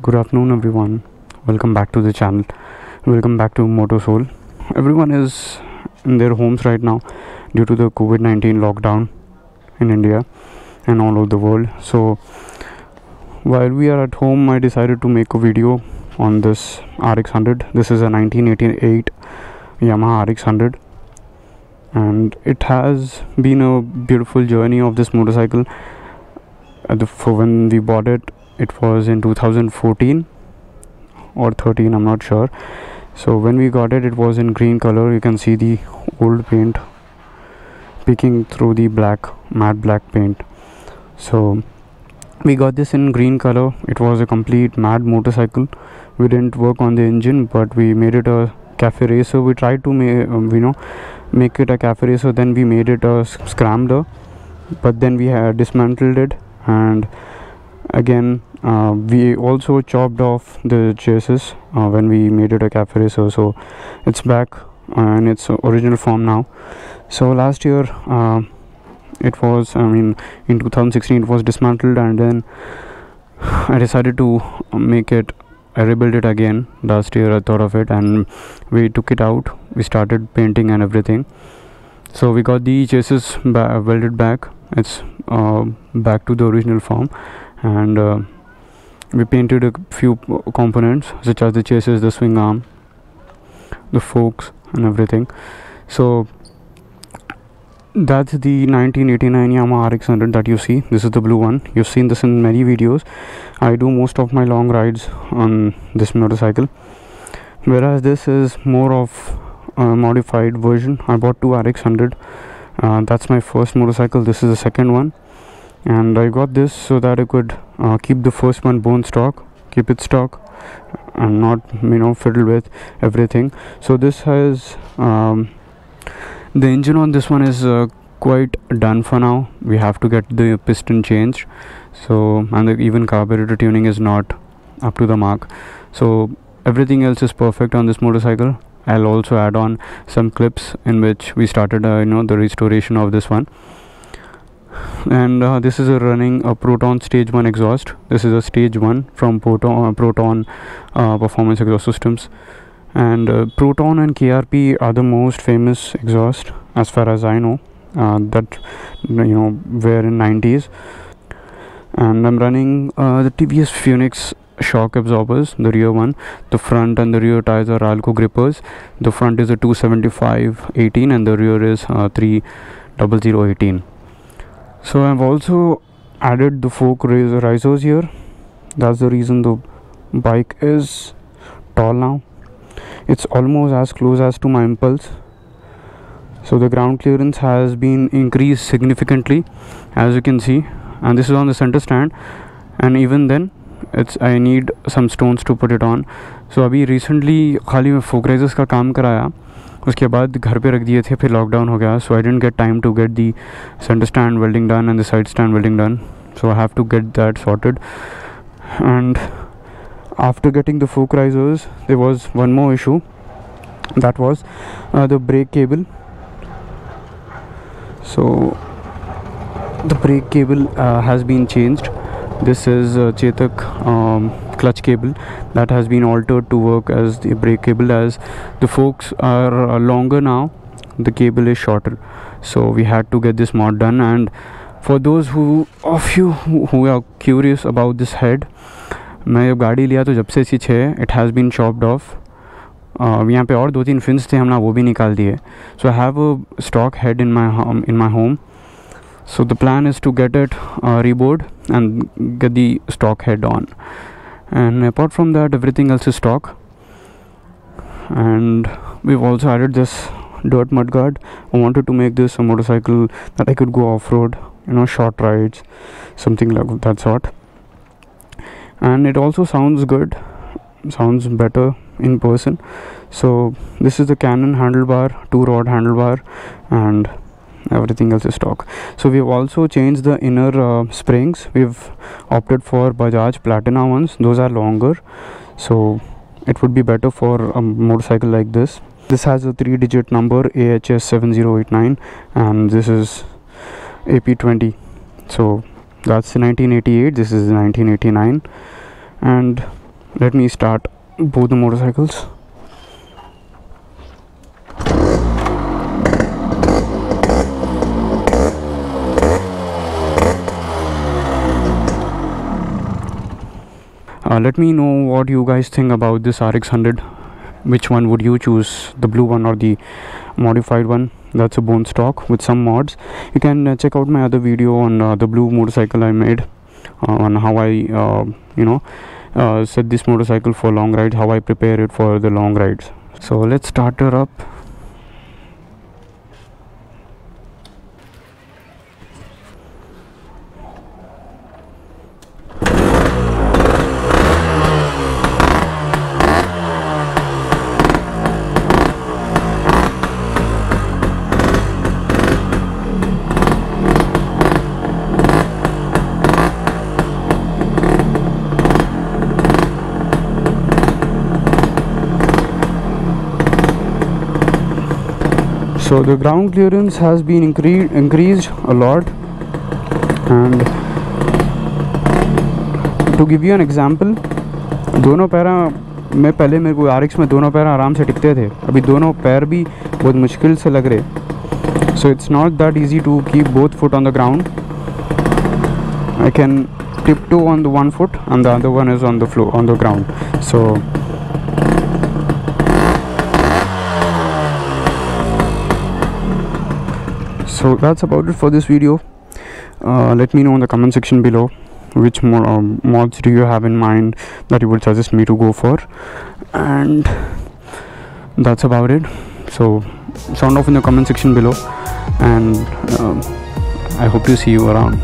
Good afternoon everyone, welcome back to the channel, welcome back to Motosoul. Everyone is in their homes right now due to the COVID-19 lockdown in India and all over the world. So while we are at home, I decided to make a video on this RX100. This is a 1988 Yamaha RX100 and it has been a beautiful journey of this motorcycle. When we bought it, it was in 2014 or 13, I'm not sure. So when we got it, it was in green color. You can see the old paint peeking through the matte black paint. So we got this in green color. It was a complete matte motorcycle. We didn't work on the engine, but we made it a cafe racer. We tried to make it a cafe racer, then we made it a scrambler, but then we had dismantled it, and again we also chopped off the chassis when we made it a cafe racer. So it's back in its original form now. So last year it was, in 2016 it was dismantled, and then I decided to I rebuilt it again. Last year I thought of it and we took it out, we started painting and everything. So we got the chassis welded back. It's back to the original form, and we painted a few components such as the chassis, the swing arm, the forks and everything. So that's the 1989 Yamaha RX100 that you see. This is the blue one. You've seen this in many videos. I do most of my long rides on this motorcycle, whereas this is more of a modified version. I bought two RX100. That's my first motorcycle. This is the second one, and I got this so that I could keep the first one bone stock, keep it stock, and not fiddle with everything. So this has the engine on this one is quite done for now. We have to get the piston changed, so, and even carburetor tuning is not up to the mark. So everything else is perfect on this motorcycle. I'll also add on some clips in which we started the restoration of this one. And this is running a Proton stage 1 exhaust. This is a stage 1 from Proton Performance Exhaust Systems, and Proton and KRP are the most famous exhaust as far as I know, that were in 90s. And I'm running the TVS Phoenix shock absorbers, the rear one. The front and the rear tires are Alco grippers. The front is a 275/18 and the rear is 300/18. So I've also added the fork risers here. That's the reason the bike is tall now. It's almost as close as to my impulse. So the ground clearance has been increased significantly, as you can see, and this is on the center stand, and even then I need some stones to put it on. So अभी recently खाली मैं fork risers का काम कराया, उसके बाद घर पे रख दिए थे, फिर लॉकडाउन हो गया. So I didn't get time to get the center stand welding done and the side stand welding done. So I have to get that sorted. And after getting the fork risers, there was one more issue. That was the brake cable. So the brake cable has been changed. This is Chetak clutch cable that has been altered to work as the brake cable. As the forks are longer now, the cable is shorter, so we had to get this mod done. And for those of you who are curious about this head, मैं जब गाड़ी लिया तो जब से इसी it has been chopped off. यहाँ पे और 2-3 fins थे, हमने वो भी निकाल दिए. So I have a stock head in my home. So the plan is to get it rebored and get the stock head on. and apart from that everything else is stock. And we've also added this dirt mudguard. I wanted to make this a motorcycle that I could go off-road, you know, short rides, something like that sort. And it also sounds good, sounds better in person. So this is the Canon handlebar, 2-rod handlebar, and everything else is stock. So we've also changed the inner springs. We've opted for Bajaj Platina ones. Those are longer, so it would be better for a motorcycle like this. This has a 3-digit number, AHS7089, and this is AP20. So that's 1988, this is 1989. And let me start both the motorcycles. Let me know what you guys think about this RX100. Which one would you choose, the blue one or the modified one? That's a bone stock with some mods. You can check out my other video on the blue motorcycle I made, on how I set this motorcycle for long rides, how I prepare it for the long rides. So let's start her up. So the ground clearance has been increased a lot. And to give you an example, दोनों para में पहले मेरे को RX में दोनों पैर आराम से टिकते थे, अभी दोनों पैर भी बहुत मुश्किल से लग रहे. So it's not that easy to keep both foot on the ground. I can tiptoe on the one foot and the other one is on the floor, on the ground. So that's about it for this video. Let me know in the comment section below which more mods do you have in mind that you would suggest me to go for. And that's about it. So sound off in the comment section below, and I hope to see you around.